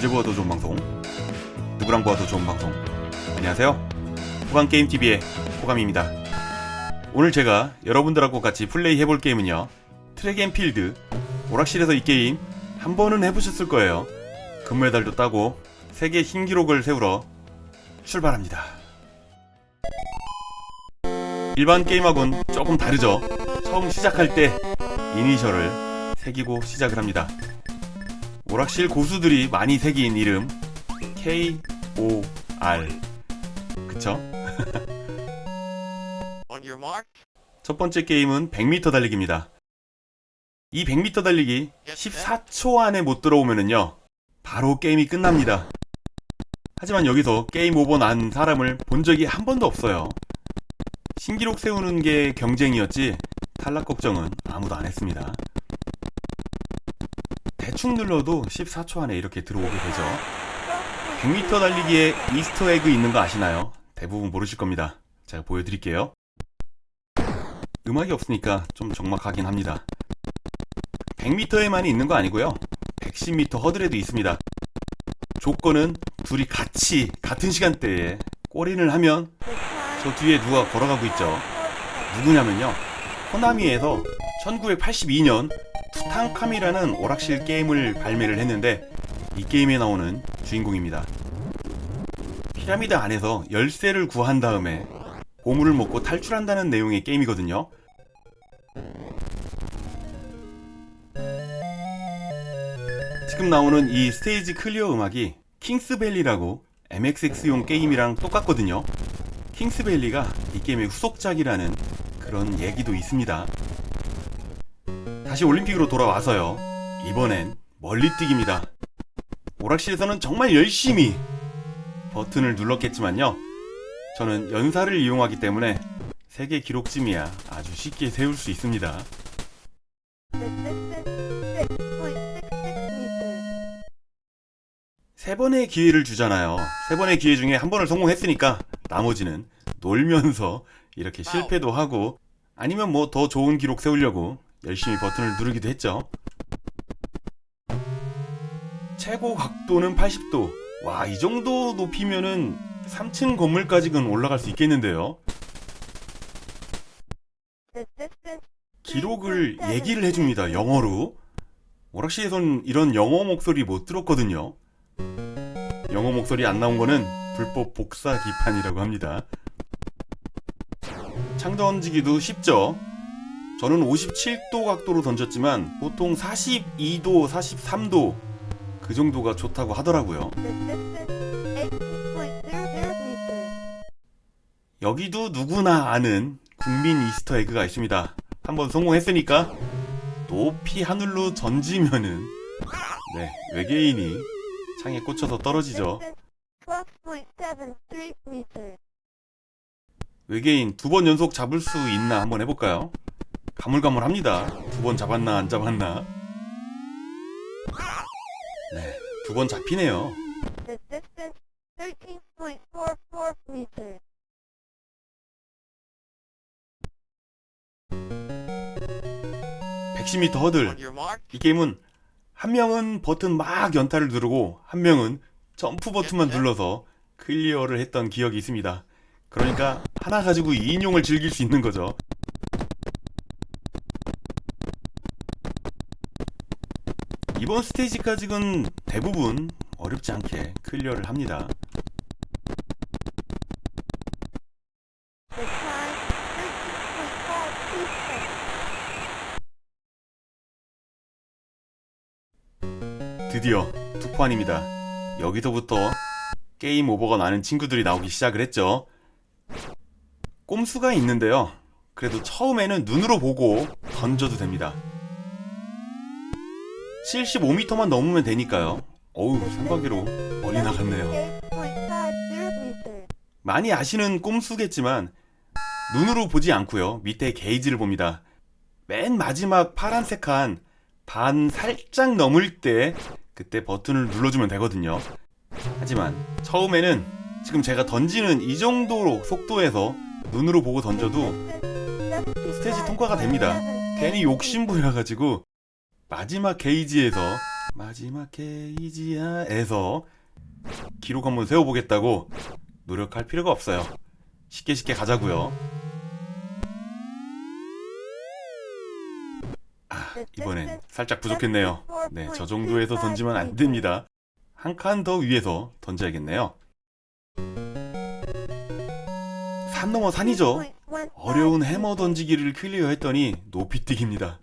언제 보아도 좋은 방송, 누구랑 보아도 좋은 방송. 안녕하세요, 호감게임TV의 호감입니다. 오늘 제가 여러분들하고 같이 플레이 해볼 게임은요, 트랙앤필드. 오락실에서 이 게임 한 번은 해보셨을 거예요. 금메달도 따고 세계 신기록을 세우러 출발합니다. 일반 게임하고는 조금 다르죠. 처음 시작할 때 이니셜을 새기고 시작을 합니다. 오락실 고수들이 많이 새긴 이름 KOR, 그쵸? 첫 번째 게임은 100m 달리기입니다. 이 100m 달리기 14초 안에 못 들어오면은요, 바로 게임이 끝납니다. 하지만 여기서 게임 오버 난 사람을 본 적이 한 번도 없어요. 신기록 세우는 게 경쟁이었지 탈락 걱정은 아무도 안 했습니다. 대충 눌러도 14초 안에 이렇게 들어오게 되죠. 100m 달리기에 이스터에그 있는 거 아시나요? 대부분 모르실 겁니다. 제가 보여드릴게요. 음악이 없으니까 좀 적막하긴 합니다. 100m에만 있는 거 아니고요, 110m 허들에도 있습니다. 조건은 둘이 같은 시간대에 골인을 하면 저 뒤에 누가 걸어가고 있죠. 누구냐면요, 코나미에서 1982년 투탕캄이라는 오락실 게임을 발매를 했는데, 이 게임에 나오는 주인공입니다. 피라미드 안에서 열쇠를 구한 다음에 보물을 먹고 탈출한다는 내용의 게임이거든요. 지금 나오는 이 스테이지 클리어 음악이 킹스밸리라고 MXX용 게임이랑 똑같거든요. 킹스밸리가 이 게임의 후속작이라는 그런 얘기도 있습니다. 다시 올림픽으로 돌아와서요, 이번엔 멀리뛰기입니다. 오락실에서는 정말 열심히 버튼을 눌렀겠지만요, 저는 연사를 이용하기 때문에 세계 기록쯤이야 아주 쉽게 세울 수 있습니다. 세 번의 기회를 주잖아요. 세 번의 기회 중에 한 번을 성공했으니까 나머지는 놀면서 이렇게 실패도 하고, 아니면 뭐 더 좋은 기록 세우려고 열심히 버튼을 누르기도 했죠. 최고 각도는 80도. 와, 이 정도 높이면은 3층 건물까지는 올라갈 수 있겠는데요. 기록을 얘기를 해줍니다, 영어로. 오락실에선 이런 영어 목소리 못 들었거든요. 영어 목소리 안 나온 거는 불법 복사 기판이라고 합니다. 창 던지기도 쉽죠. 저는 57도 각도로 던졌지만 보통 42도, 43도 그 정도가 좋다고 하더라고요. 여기도 누구나 아는 국민 이스터에그가 있습니다. 한번 성공했으니까 높이 하늘로 던지면은 외계인이 창에 꽂혀서 떨어지죠. 외계인 2번 연속 잡을 수 있나 한번 해볼까요? 가물가물합니다. 2번 잡았나 안 잡았나. 네, 2번 잡히네요. 110m 허들. 이 게임은 한 명은 버튼 막 연타를 누르고 한 명은 점프 버튼만 눌러서 클리어를 했던 기억이 있습니다. 그러니까 하나 가지고 2인용을 즐길 수 있는 거죠. 이번 스테이지까지는 대부분 어렵지 않게 클리어를 합니다. 드디어 투판입니다. 여기서부터 게임 오버가 나는 친구들이 나오기 시작을 했죠. 꼼수가 있는데요, 그래도 처음에는 눈으로 보고 던져도 됩니다. 75m만 넘으면 되니까요. 어우, 생각외로 멀리 나갔네요. 많이 아시는 꼼수겠지만 눈으로 보지 않고요, 밑에 게이지를 봅니다. 맨 마지막 파란색 칸 반 살짝 넘을 때 그때 버튼을 눌러주면 되거든요. 하지만 처음에는 지금 제가 던지는 이 정도 속도에서 눈으로 보고 던져도 스테이지 통과가 됩니다. 괜히 욕심 부려가지고 마지막 게이지에서 마지막 케이지야에서 기록 한번 세워보겠다고 노력할 필요가 없어요. 쉽게 쉽게 가자고요. 이번엔 살짝 부족했네요. 네, 저 정도에서 던지면 안 됩니다. 한 칸 더 위에서 던져야겠네요. 산 넘어 산이죠. 어려운 해머 던지기를 클리어했더니 높이뛰기입니다.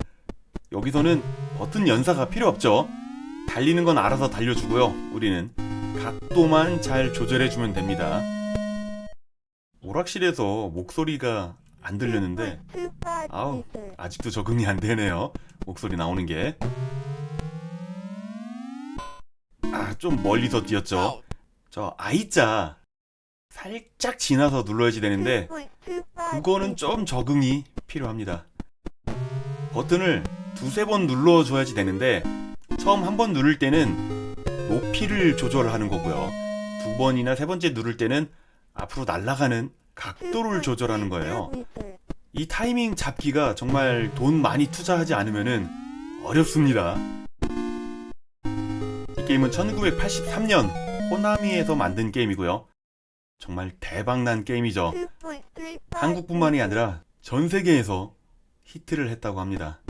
여기서는 버튼 연사가 필요 없죠. 달리는 건 알아서 달려주고요. 우리는 각도만 잘 조절해주면 됩니다. 오락실에서 목소리가 안 들렸는데 아직도 적응이 안 되네요. 목소리 나오는 게. 좀 멀리서 뛰었죠. 저 I자 살짝 지나서 눌러야지 되는데 그거는 좀 적응이 필요합니다. 버튼을 두세 번 눌러줘야지 되는데 처음 한 번 누를 때는 높이를 조절하는 거고요. 두 번이나 세 번째 누를 때는 앞으로 날아가는 각도를 조절하는 거예요. 이 타이밍 잡기가 정말 돈 많이 투자하지 않으면은 어렵습니다. 이 게임은 1983년 호나미에서 만든 게임이고요. 정말 대박난 게임이죠. 한국뿐만이 아니라 전 세계에서 히트를 했다고 합니다.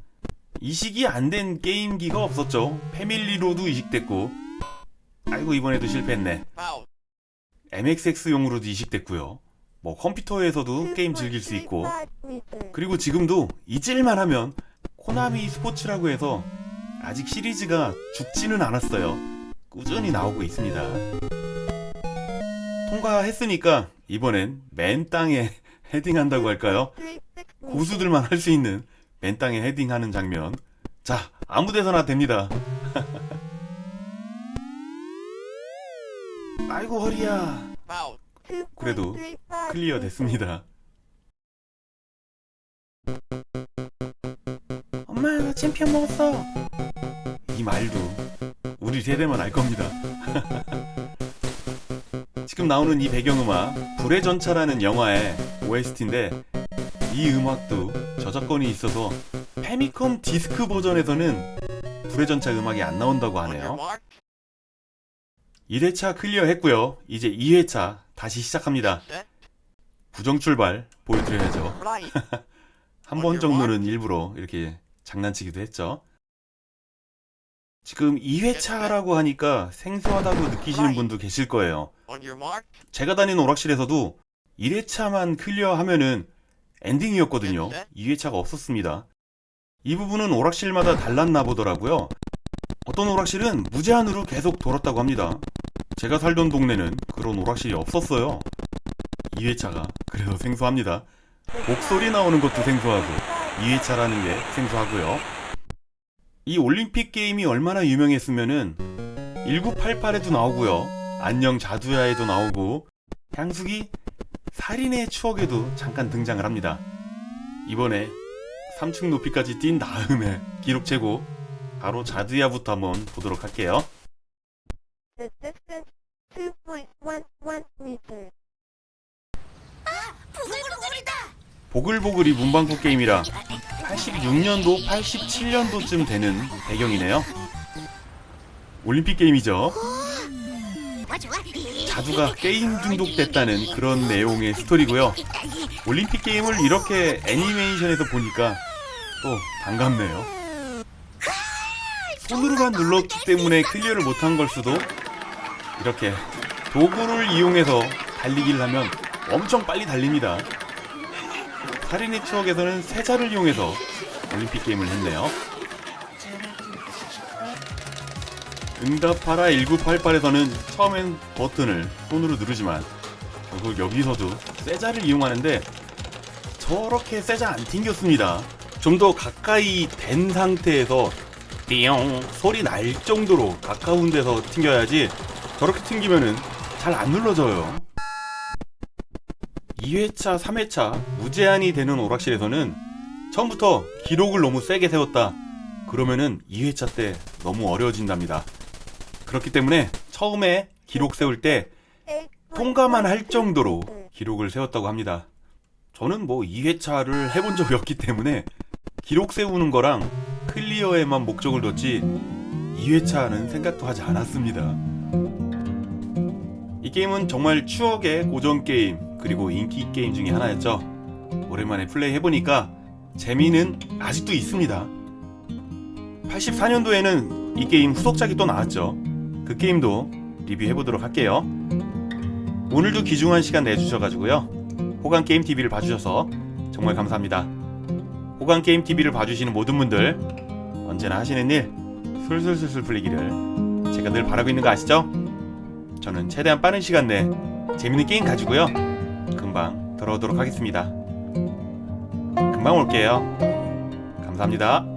이식이 안 된 게임기가 없었죠. 패밀리로도 이식됐고, 아이고 이번에도 실패했네. MXX용으로도 이식됐고요. 뭐 컴퓨터에서도 게임 즐길 수 있고, 그리고 지금도 잊을만 하면 코나미 스포츠라고 해서 아직 시리즈가 죽지는 않았어요. 꾸준히 나오고 있습니다. 통과했으니까 이번엔 맨 땅에 헤딩한다고 할까요? 고수들만 할 수 있는 맨 땅에 헤딩하는 장면. 자, 아무데서나 됩니다. 아이고 허리야. 그래도 클리어 됐습니다. 엄마 나 챔피언 먹었어. 이 말도 우리 세대만 알 겁니다. 지금 나오는 이 배경음악 불의 전차라는 영화의 OST인데 이 음악도 저작권이 있어서 패미컴 디스크 버전에서는 불의 전차 음악이 안 나온다고 하네요. 1회차 클리어 했고요. 이제 2회차 다시 시작합니다. 부정 출발 보여드려야죠. 한 번 정도는 일부러 이렇게 장난치기도 했죠. 지금 2회차라고 하니까 생소하다고 느끼시는 분도 계실 거예요. 제가 다니는 오락실에서도 1회차만 클리어하면은 엔딩이었거든요. 2회차가 없었습니다. 이 부분은 오락실마다 달랐나 보더라고요. 어떤 오락실은 무제한으로 계속 돌았다고 합니다. 제가 살던 동네는 그런 오락실이 없었어요. 2회차가 그래서 생소합니다. 목소리 나오는 것도 생소하고 2회차라는 게 생소하고요. 이 올림픽 게임이 얼마나 유명했으면은 1988에도 나오고요. 안녕 자두야에도 나오고 향수기 살인의 추억에도 잠깐 등장을 합니다. 이번에 3층 높이까지 뛴 다음에 기록 재고 바로 자두야부터 한번 보도록 할게요. 보글보글이 문방구 게임이라 86년도, 87년도쯤 되는 배경이네요. 올림픽 게임이죠. 자두가 게임 중독됐다는 그런 내용의 스토리고요. 올림픽 게임을 이렇게 애니메이션에서 보니까 또 반갑네요. 손으로만 눌렀기 때문에 클리어를 못한 걸 수도. 이렇게 도구를 이용해서 달리기를 하면 엄청 빨리 달립니다. 살인의 추억에서는 세자를 이용해서 올림픽 게임을 했네요. 응답하라 1988에서는 처음엔 버튼을 손으로 누르지만 결국 여기서도 세자를 이용하는데 저렇게 세자 안 튕겼습니다. 좀 더 가까이 된 상태에서 띠용 소리 날 정도로 가까운 데서 튕겨야지 저렇게 튕기면은 잘 안 눌러져요. 2회차, 3회차 무제한이 되는 오락실에서는 처음부터 기록을 너무 세게 세웠다. 그러면은 2회차 때 너무 어려워진답니다. 그렇기 때문에 처음에 기록 세울 때 통과만 할 정도로 기록을 세웠다고 합니다. 저는 뭐 2회차를 해본 적이 없기 때문에 기록 세우는 거랑 클리어에만 목적을 뒀지 2회차는 생각도 하지 않았습니다. 이 게임은 정말 추억의 고전 게임 그리고 인기 게임 중에 하나였죠. 오랜만에 플레이 해보니까 재미는 아직도 있습니다. 84년도에는 이 게임 후속작이 또 나왔죠. 그 게임도 리뷰해보도록 할게요. 오늘도 귀중한 시간 내주셔가지고요, 호강게임TV를 봐주셔서 정말 감사합니다. 호강게임TV를 봐주시는 모든 분들 언제나 하시는 일 술술술술 풀리기를 제가 늘 바라고 있는 거 아시죠? 저는 최대한 빠른 시간 내 재밌는 게임 가지고요 금방 돌아오도록 하겠습니다. 금방 올게요. 감사합니다.